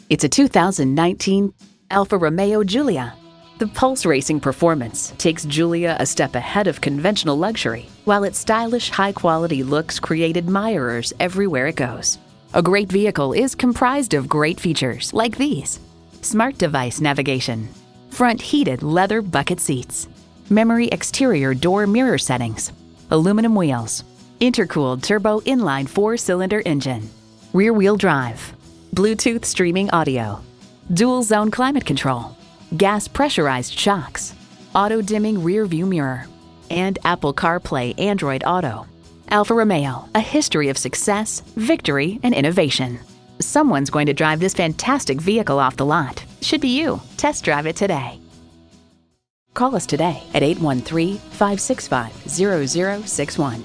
It's a 2019 Alfa Romeo Giulia. The Pulse Racing performance takes Giulia a step ahead of conventional luxury, while its stylish, high-quality looks create admirers everywhere it goes. A great vehicle is comprised of great features like these: smart device navigation, front heated leather bucket seats, memory exterior door mirror settings, aluminum wheels, intercooled turbo inline 4-cylinder engine, rear-wheel drive, Bluetooth streaming audio, dual-zone climate control, gas pressurized shocks, auto-dimming rear-view mirror, and Apple CarPlay Android Auto. Alfa Romeo, a history of success, victory, and innovation. Someone's going to drive this fantastic vehicle off the lot. Should be you. Test drive it today. Call us today at 813-565-0061.